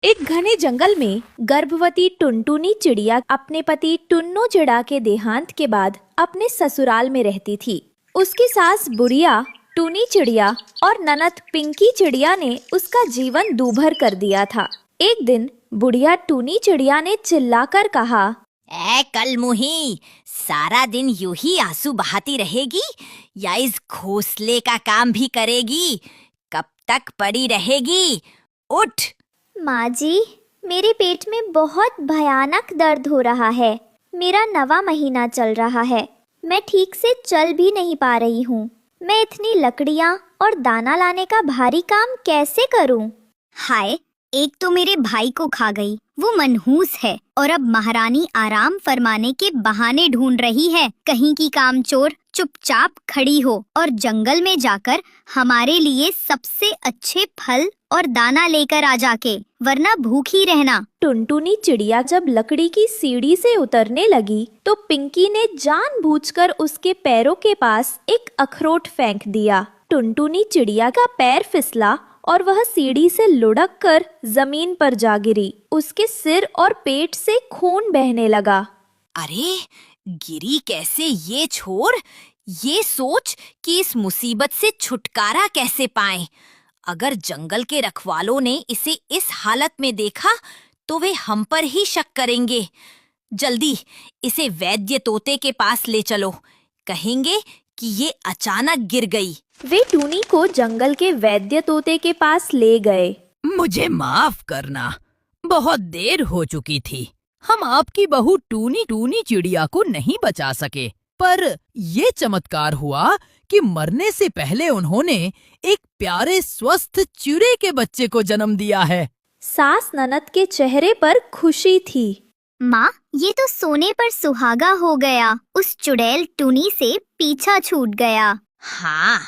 एक घने जंगल में गर्भवती टुनटुनी चिड़िया अपने पति टुन्नू चिड़ा के देहांत के बाद अपने ससुराल में रहती थी। उसकी सास बुढ़िया टूनी चिड़िया और ननद पिंकी चिड़िया ने उसका जीवन दूभर कर दिया था। एक दिन बुढ़िया टूनी चिड़िया ने चिल्लाकर कहा, ए कलमुही, सारा दिन यूं ही आंसू बहाती रहेगी या इस घोंसले का काम भी करेगी? कब तक पड़ी रहेगी? उठ। माँ जी, मेरे पेट में बहुत भयानक दर्द हो रहा है। मेरा 9वां महीना चल रहा है। मैं ठीक से चल भी नहीं पा रही हूँ। मैं इतनी लकड़ियाँ और दाना लाने का भारी काम कैसे करूँ? हाय, एक तो मेरे भाई को खा गई, वो मनहूस है, और अब महारानी आराम फरमाने के बहाने ढूंढ रही है। कहीं की कामचोर चुपचाप खड़ी हो और जंगल में जाकर हमारे लिए सबसे अच्छे फल और दाना लेकर आ जाके, वरना भूखी रहना। टुनटुनी चिड़िया जब लकड़ी की सीढ़ी से उतरने लगी तो पिंकी ने जानबूझकर उसके पैरों के पास एक अखरोट फेंक दिया। टुनटुनी चिड़िया का पैर फिसला और वह सीढ़ी से लुढ़क कर जमीन पर जा गिरी। उसके सिर और पेट से खून बहने लगा। अरे, गिरी कैसे ये छोड़, ये सोच कि इस मुसीबत से छुटकारा कैसे पाएं। अगर जंगल के रखवालों ने इसे इस हालत में देखा तो वे हम पर ही शक करेंगे। जल्दी इसे वैद्य तोते के पास ले चलो, कहेंगे कि ये अचानक गिर गई। वे टूनी को जंगल के वैद्य तोते के पास ले गए। मुझे माफ करना, बहुत देर हो चुकी थी। हम आपकी बहू टूनी चिड़िया को नहीं बचा सके, पर ये चमत्कार हुआ कि मरने से पहले उन्होंने एक प्यारे स्वस्थ चिड़े के बच्चे को जन्म दिया है। सास ननद के चेहरे पर खुशी थी। माँ, ये तो सोने पर सुहागा हो गया। उस चुड़ैल टूनी से पीछा छूट गया। हाँ,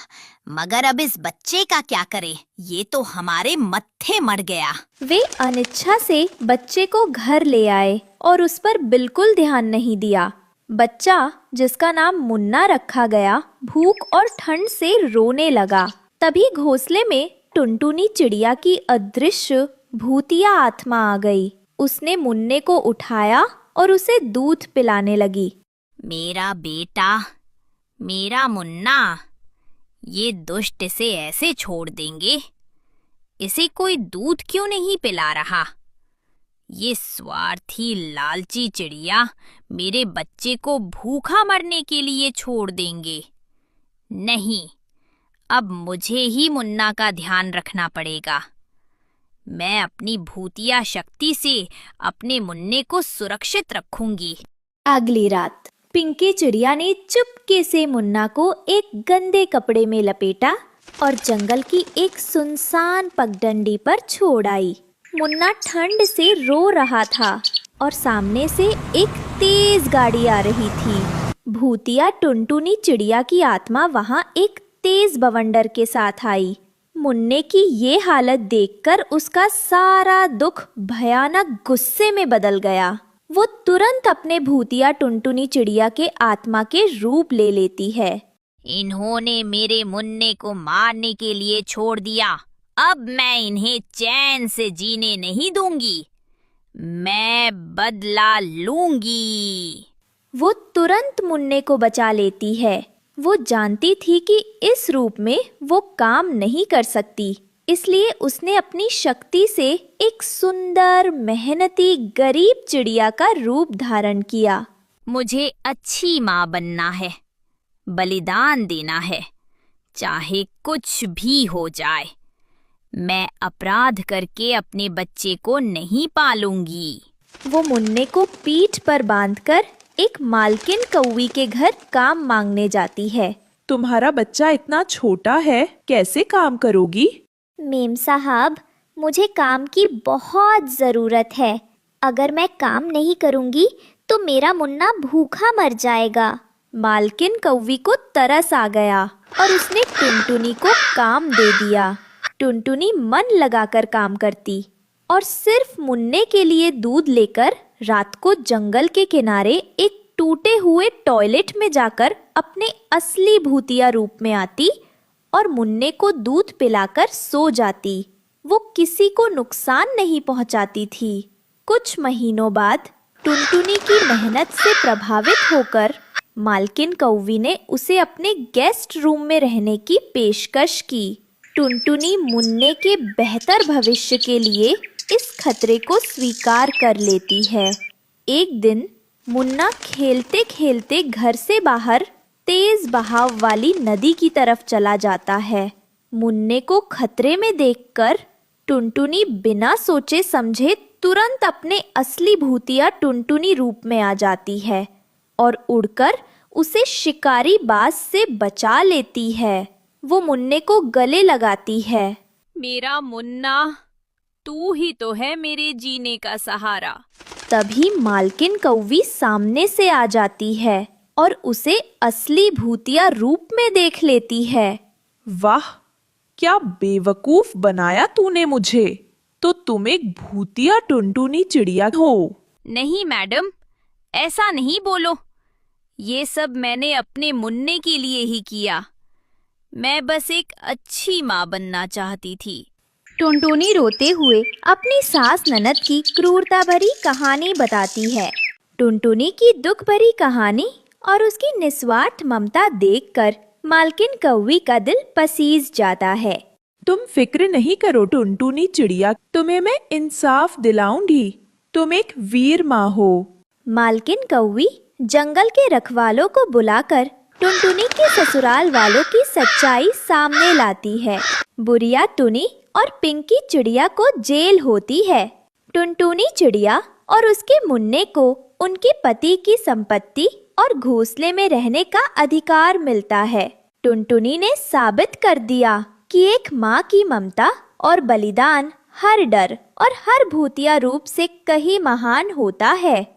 मगर अब इस बच्चे का क्या करे? ये तो हमारे मत्थे मर गया। वे अनिच्छा से बच्चे को घर ले आए और उस पर बिल्कुल ध्यान नहीं दिया। बच्चा, जिसका नाम मुन्ना रखा गया, भूख और ठंड से रोने लगा। तभी घोंसले में टुनटुनी चिड़िया की अदृश्य भूतिया आत्मा आ गई। उसने मुन्ने को उठाया और उसे दूध पिलाने लगी। मेरा बेटा, मेरा मुन्ना, ये दुष्ट इसे ऐसे छोड़ देंगे? इसे कोई दूध क्यों नहीं पिला रहा? ये स्वार्थी लालची चिड़िया मेरे बच्चे को भूखा मरने के लिए छोड़ देंगे। नहीं, अब मुझे ही मुन्ना का ध्यान रखना पड़ेगा। मैं अपनी भूतिया शक्ति से अपने मुन्ने को सुरक्षित रखूंगी। अगली रात पिंकी चिड़िया ने चुपके से मुन्ना को एक गंदे कपड़े में लपेटा और जंगल की एक सुनसान पगडंडी पर छोड़ आई। मुन्ना ठंड से रो रहा था और सामने से एक तेज गाड़ी आ रही थी। भूतिया टुनटुनी चिड़िया की आत्मा वहां एक तेज बवंडर के साथ आई। मुन्ने की ये हालत देखकर उसका सारा दुख भयानक गुस्से में बदल गया। वो तुरंत अपने भूतिया टुनटुनी चिड़िया के आत्मा के रूप ले लेती है। इन्होंने मेरे मुन्ने को मारने के लिए छोड़ दिया। अब मैं इन्हें चैन से जीने नहीं दूंगी। मैं बदला लूंगी। वो तुरंत मुन्ने को बचा लेती है। वो जानती थी कि इस रूप में वो काम नहीं कर सकती, इसलिए उसने अपनी शक्ति से एक सुंदर, मेहनती, गरीब चिड़िया का रूप धारण किया। मुझे अच्छी माँ बनना है, बलिदान देना है, चाहे कुछ भी हो जाए। मैं अपराध करके अपने बच्चे को नहीं पालूंगी। वो मुन्ने को पीठ पर बांधकर एक मालकिन कौवी के घर काम मांगने जाती है। तुम्हारा बच्चा इतना छोटा है, कैसे काम करोगी? मेम साहब, मुझे काम की बहुत ज़रूरत है। अगर मैं काम नहीं करूँगी तो मेरा मुन्ना भूखा मर जाएगा। मालकिन कौवी को तरस आ गया और उसने टुनटुनी को काम दे दिया। टुनटुनी मन लगाकर काम करती और सिर्फ मुन्ने के लिए दूध लेकर रात को जंगल के किनारे एक टूटे हुए टॉयलेट में जाकर अपने असली भूतिया रूप में आती और मुन्ने को दूध पिलाकर सो जाती। वो किसी को नुकसान नहीं पहुंचाती थी। कुछ महीनों बाद टुनटुनी की मेहनत से प्रभावित होकर मालकिन कौवी ने उसे अपने गेस्ट रूम में रहने की पेशकश की। टुनटुनी मुन्ने के बेहतर भविष्य के लिए इस खतरे को स्वीकार कर लेती है। एक दिन मुन्ना खेलते खेलते घर से बाहर तेज बहाव वाली नदी की तरफ चला जाता है। मुन्ने को खतरे में देखकर टुनटुनी बिना सोचे समझे तुरंत अपने असली भूतिया टुनटुनी रूप में आ जाती है और उड़कर उसे शिकारी बाज से बचा लेती है। वो मुन्ने को गले लगाती है। मेरा मुन्ना, तू ही तो है मेरे जीने का सहारा। तभी मालकिन कौवी सामने से आ जाती है और उसे असली भूतिया रूप में देख लेती है। वाह, क्या बेवकूफ बनाया तूने मुझे। तो तुम एक भूतिया टुनटुनी चिड़िया हो। नहीं मैडम, ऐसा नहीं बोलो। ये सब मैंने अपने मुन्ने के लिए ही किया। मैं बस एक अच्छी माँ बनना चाहती थी। टुनटुनी रोते हुए अपनी सास ननद की क्रूरता भरी कहानी बताती है। टुनटुनी की दुख भरी कहानी और उसकी निस्वार्थ ममता देखकर मालकिन कौवी का दिल पसीज जाता है। तुम फिक्र नहीं करो टुनटुनी चिड़िया, तुम्हें मैं इंसाफ दिलाऊंगी। तुम एक वीर माँ हो। मालकिन कौवी जंगल के रखवालों को बुलाकर टुनटुनी के ससुराल वालों की सच्चाई सामने लाती है। बुरिया टुनी और पिंकी चिड़िया को जेल होती है। टुनटुनी चिड़िया और उसके मुन्ने को उनके पति की संपत्ति और घोंसले में रहने का अधिकार मिलता है। टुनटुनी ने साबित कर दिया कि एक माँ की ममता और बलिदान हर डर और हर भूतिया रूप से कहीं महान होता है।